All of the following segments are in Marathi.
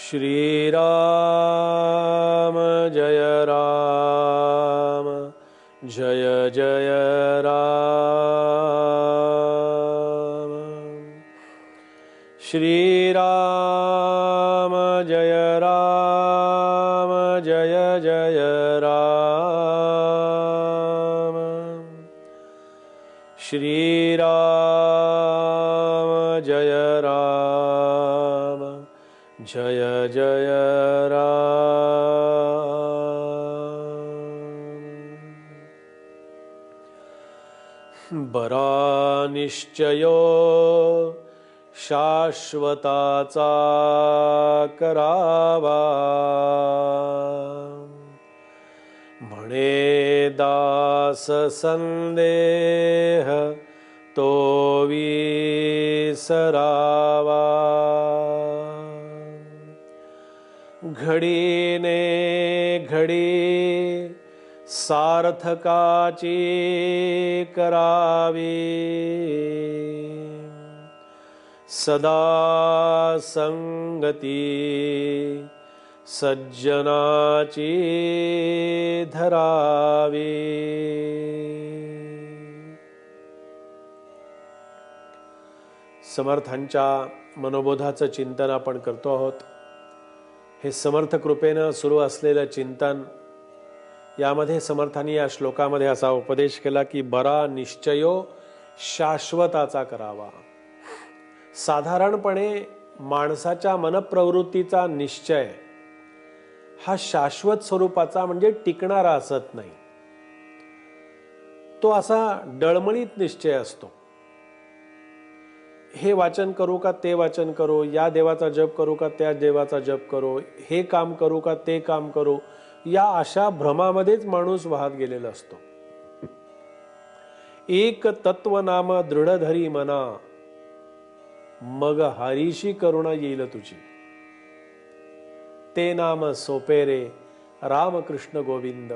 श्रीराम जय राम जय जय राम। श्रीराम जय राम जय जय राम। श्रीराम जय राम जय जय राम। बरा निश्चयो शाश्वताचा करावा, म्हणे दास संदेह तो विसरावा। घडीने घडी सार्थकाची करावी, सदा संगती सज्जनाची धरावी। समर्थांच्या मनोबोधाचं चिंतन आपण करतो आहोत। हे समर्थ कृपेनं सुरू असलेलं चिंतन, यामध्ये समर्थांनी या श्लोकामध्ये असा उपदेश केला की बरा निश्चयो शाश्वताचा करावा। साधारणपणे माणसाच्या मनप्रवृत्तीचा निश्चय हा शाश्वत स्वरूपाचा म्हणजे टिकणारा असत नाही, तो असा डळमळीत निश्चय असतो। हे वाचन करू का ते वाचन करू, या देवाचा जप करू का त्या देवाचा जप करू, हे काम करू का ते काम करू, या अशा भ्रमामध्येच माणूस वाहत गेलेला असतो। एक तत्व नाम दृढ धरी मना, मग हरीशी करुणा येईल तुझी। ते नाम सोपे रे राम कृष्ण गोविंद,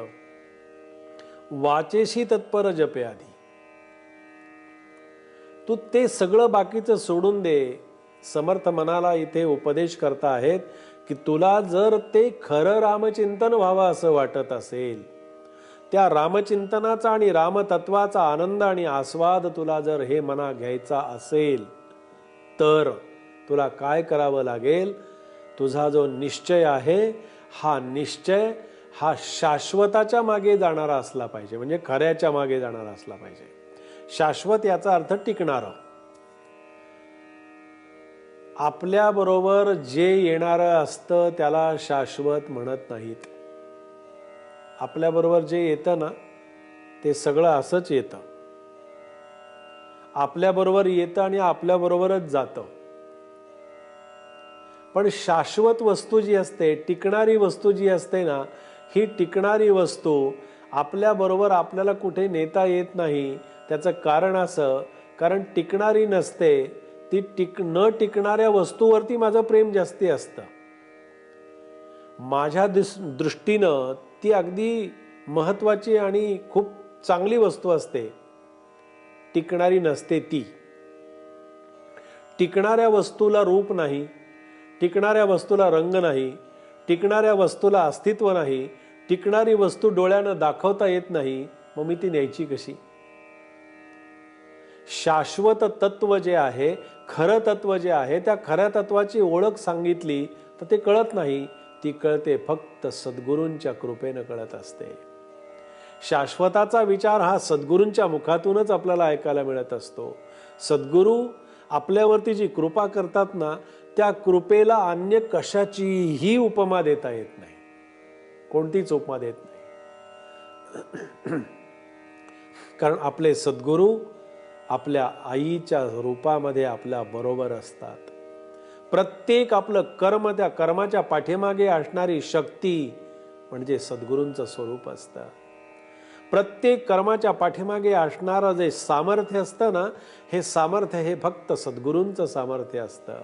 वाचेशी तत्पर जपे आधी। तू ते सगळं बाकीचं सोडून दे। समर्थ मनाला इथे उपदेश करता आहेत की तुला जर ते खरं रामचिंतन व्हावं असं वाटत असेल, त्या रामचिंतनाचा आणि रामतत्वाचा आनंद आणि आस्वाद तुला जर हे मना घ्यायचा असेल, तर तुला काय करावं लागेल? तुझा जो निश्चय आहे, हा निश्चय हा शाश्वताच्या मागे जाणारा असला पाहिजे, म्हणजे खऱ्याच्या मागे जाणारा असला पाहिजे। शाश्वत याचा अर्थ टिकणारं। आपल्या बरोबर जे येणारं असतं त्याला शाश्वत म्हणत नाहीत। आपल्या बरोबर जे येतं ना, ते सगळं असंच येतं, आपल्या बरोबर येतं आणि आपल्या बरोबरच जातं। पण शाश्वत वस्तू जी असते, टिकणारी वस्तू जी असते ना, ही टिकणारी वस्तू आपल्या बरोबर आपल्याला कुठे नेता येत नाही। त्याचं कारण असं, कारण टिकणारी नसते ती, न टिकणाऱ्या वस्तूवरती माझं प्रेम जास्ती असतं। माझ्या दृष्टीनं ती अगदी महत्वाची आणि खूप चांगली वस्तू असते, टिकणारी नसते ती। टिकणाऱ्या वस्तूला रूप नाही, टिकणाऱ्या वस्तूला रंग नाही, टिकणाऱ्या वस्तूला अस्तित्व नाही, टिकणारी वस्तू डोळ्यानं दाखवता येत नाही, मग मी ती न्यायची कशी? शाश्वत तत्व जे आहे, खरं तत्व जे आहे, त्या खऱ्या तत्वाची ओळख सांगितली तर ते कळत नाही, ती कळते फक्त सद्गुरूंच्या कृपेनं कळत असते। शाश्वताचा विचार हा सद्गुरूंच्या मुखातूनच आपल्याला ऐकायला मिळत असतो। सद्गुरू आपल्यावरती जी कृपा करतात ना, त्या कृपेला अन्य कशाचीही उपमा देता येत नाही, कोणतीच उपमा देत नाही। कारण आपले सद्गुरू आपल्या आईच्या रूपामध्ये आपल्या बरोबर असतात। प्रत्येक आपलं कर्म, त्या कर्माच्या पाठीमागे असणारी शक्ती म्हणजे सद्गुरूंचं स्वरूप असतं। प्रत्येक कर्माच्या पाठीमागे असणारं जे सामर्थ्य असतं ना, हे सामर्थ्य हे फक्त सद्गुरूंचं सामर्थ्य असतं।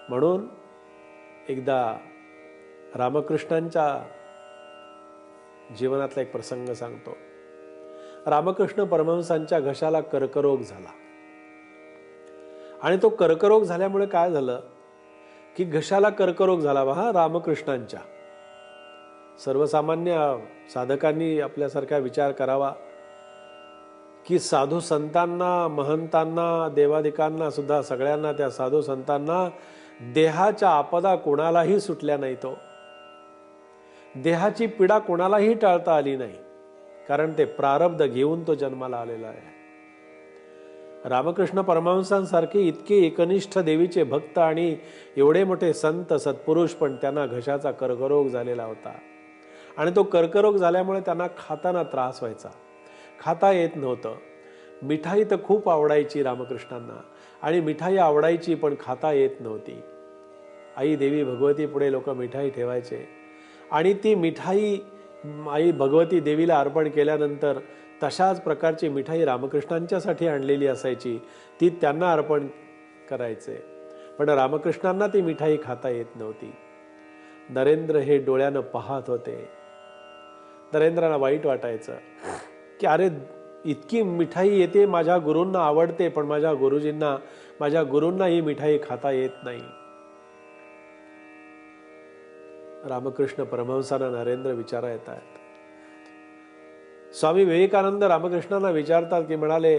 म्हणून एकदा रामकृष्णांच्या जीवनातला एक प्रसंग सांगतो। रामकृष्ण परमहंसांच्या घशाला कर्करोग झाला आणि तो कर्करोग झाल्यामुळे काय झालं की घशाला कर्करोग झाला हा रामकृष्णांच्या. सर्वसामान्य साधकांनी आपल्यासारखा विचार करावा की साधू संतांना, महंतांना, देवादिकांना सुद्धा, सगळ्यांना, त्या साधू संतांना देहाच्या आपदा कोणालाही सुटल्या नाही. तो देहाची पीडा कोणालाही टाळता आली नाही, कारण ते प्रारब्ध घेऊन तो जन्माला आलेला आहे. रामकृष्ण परमहंसांसारखे इतके एकनिष्ठ देवीचे भक्त आणि एवढे मोठे संत सत्पुरुष, पण त्यांना घशाचा कर्करोग झालेला होता. आणि तो कर्करोग झाल्यामुळे त्यांना खाताना त्रास व्हायचा, खाता येत नव्हतं. मिठाई तर खूप आवडायची रामकृष्णांना, आणि मिठाई आवडायची पण खाता येत नव्हती. आई देवी भगवती पुढे लोक मिठाई ठेवायचे, आणि ती मिठाई आई भगवती देवीला अर्पण केल्यानंतर तशाच प्रकारची मिठाई रामकृष्णांच्यासाठी आणलेली असायची, ती त्यांना अर्पण करायचे. पण रामकृष्णांना ती मिठाई खाता येत नव्हती. नरेंद्र हे डोळ्यानं पाहत होते. नरेंद्रांना वाईट वाटायचं की अरे, इतकी मिठाई येते, माझ्या गुरूंना आवडते, पण माझ्या गुरूंना ही मिठाई खाता येत नाही. रामकृष्ण परमहंसांना नरेंद्र विचारा येत आहेत. स्वामी विवेकानंद रामकृष्णांना विचारतात की म्हणाले,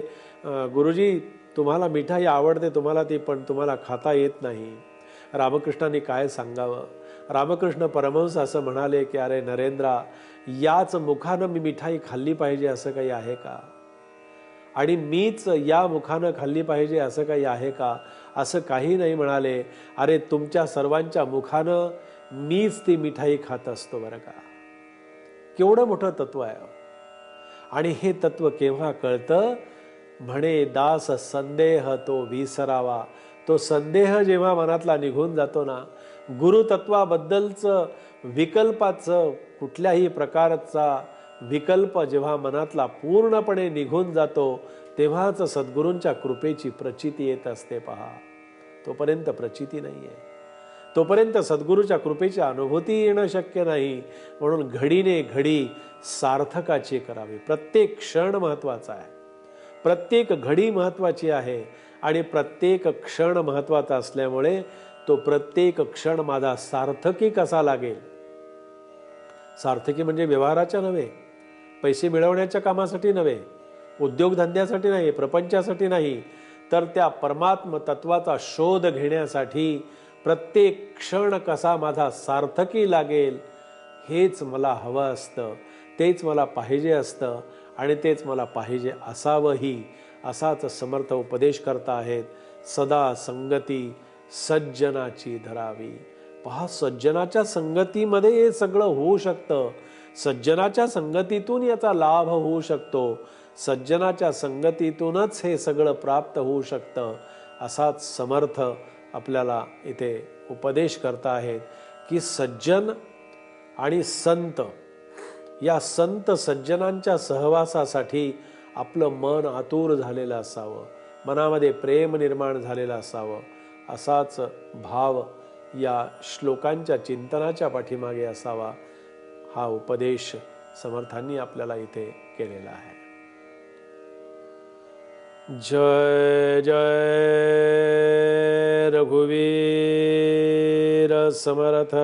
गुरुजी तुम्हाला मिठाई आवडते, तुम्हाला ती, पण तुम्हाला खाता येत नाही. रामकृष्णांनी काय सांगावं. रामकृष्ण परमहंस असं म्हणाले की अरे नरेंद्रा, याच मुखानं मी मिठाई खाल्ली पाहिजे असं काही आहे का? आणि मीच या मुखानं खाल्ली पाहिजे असं काही आहे का? असं काही नाही म्हणाले. अरे तुमच्या सर्वांच्या मुखानं मीच ती मिठाई खात असतो बरं का. केवढं मोठं तत्व आहे. आणि हे तत्व केव्हा कळतं? म्हणे दास संदेह तो विसरावा. तो संदेह जेव्हा मनातला निघून जातो ना, गुरुतत्वाबद्दलचं विकल्पाचं, कुठल्याही प्रकारचा विकल्प जेव्हा मनातला पूर्णपणे निघून जातो, तेव्हाच सद्गुरूंच्या कृपेची प्रचिती येत असते. पहा, तोपर्यंत प्रचिती नाही आहे, तोपर्यंत सद्गुरूच्या कृपेची अनुभूती येणं शक्य नाही. म्हणून घडीने घडी सार्थकाची करावी. प्रत्येक क्षण महत्वाचा आहे, प्रत्येक घडी महत्वाची आहे, आणि प्रत्येक क्षण महत्वाचा असल्यामुळे तो प्रत्येक क्षण माझा सार्थकी कसा लागेल. सार्थकी म्हणजे व्यवहाराच्या नव्हे, पैसे मिळवण्याच्या कामासाठी नव्हे, उद्योगधंद्यासाठी नाही, प्रपंचासाठी नाही, तर त्या परमात्म तत्वाचा शोध घेण्यासाठी प्रत्येक क्षण कसा माझा सार्थकी लागेल, हेच मला हवं असतं, तेच मला पाहिजे असतं, आणि तेच मला पाहिजे असावंही. असाच समर्थ उपदेश करता आहेत. सदा संगती सज्जनाची धरावी. पहा, सज्जनाच्या संगतीमध्ये हे सगळं होऊ शकतं. सज्जनाच्या संगतीतून याचा लाभ होऊ शकतो. सज्जनाच्या संगतीतूनच हे सगळं प्राप्त होऊ शकतं. असाच समर्थ आपल्याला इथे उपदेश करता आहेत की सज्जन आणि संत, या संत सज्जनांच्या सहवासासाठी आपलं मन आतुर झालेलं असावं, मनामध्ये प्रेम निर्माण झालेलं असावं. असाच भाव या श्लोकांच्या चिंतनाच्या पाठीमागे असावा. हा उपदेश समर्थांनी आपल्याला इथे केलेला आहे. जय जय रघुवीर समर्थ.